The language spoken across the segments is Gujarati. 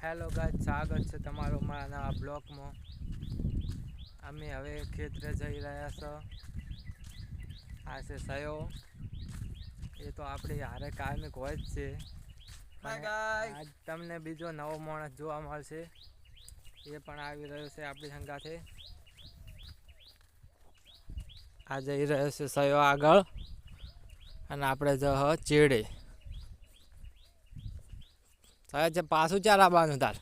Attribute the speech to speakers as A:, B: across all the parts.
A: હેલો ગાઈસ, સ્વાગત છે તમારું મારા નવા બ્લોગમાં. અમે હવે ખેતરે જઈ રહ્યા છો. આ છે સયો, એ તો આપણી હારે કાયમિક હોય જ છે. આજ તમને બીજો નવો માણસ જોવા મળશે, એ પણ આવી રહ્યો છે આપણી સંગાથે. આ જઈ રહ્યો છે સયો આગળ, અને આપણે જ ચેડે. સાહેબ છે પાછું ચાર આવવાનું તાર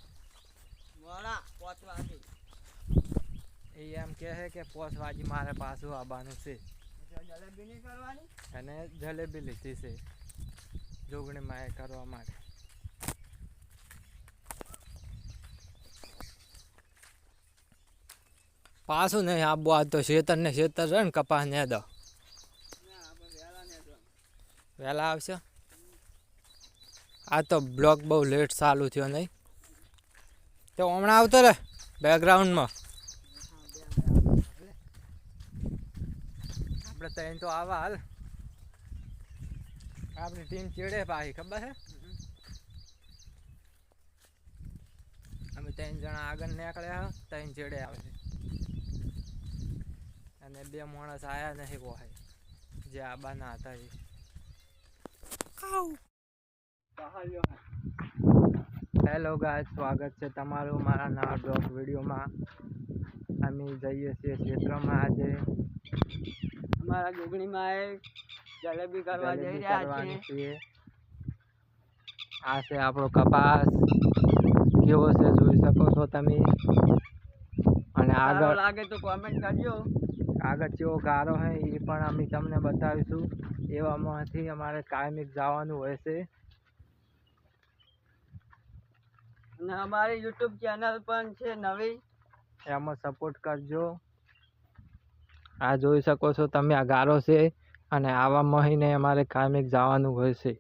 A: એ એમ કહે છે કે 5 વાગે મારે પાછું આવવાનું છે, અને જલેબી લીધી છે જોગણી માએ કરવા માટે. પાછું નહીં આબુ, આજ તો શેતર ને શેતર રહે ને કપાસ ને દો વહેલા આવશે. આ તો બ્લોગ બહુ લેટ ચાલુ થયો નહીં તો હમણાં આવતો રે બેકગ્રાઉન્ડમાં. આપણે ત્રણ તો આવા હાલ, આપણી ટીમ ચેડે પાછી ખબર છે. અમે 3 જણા આગળ નીકળ્યા, 3 ચેડે આવે છે, અને 2 માણસ આયા નહીં કોઈ જે આબાના હતા એ. હેલો ગાઈસ, સ્વાગત છે તમારું મારા નવા બ્લોગ વિડીયોમાં. અમે જઈએ છીએ ક્ષેત્રમાં. આજે
B: અમારા જોગણીમાં જલેબી કરવા જઈ રહ્યા છીએ.
A: આ છે આપણો કપાસ, કેવો છે જોઈ શકો છો તમે. અને આગળ
B: લાગે તો કોમેન્ટ કરજો.
A: આગળ કેવો ગારો છે એ પણ અમે તમને બતાવીશું. એવામાંથી અમારે કાયમિક જવાનું હોય છે.
B: અને અમારી યુટ્યુબ ચેનલ પણ છે નવી,
A: એમાં સપોર્ટ કરજો. આ જોઈ શકો છો તમે, આ ગારો છે, અને આવા મહિને અમારે કાયમિક જવાનું હોય છે.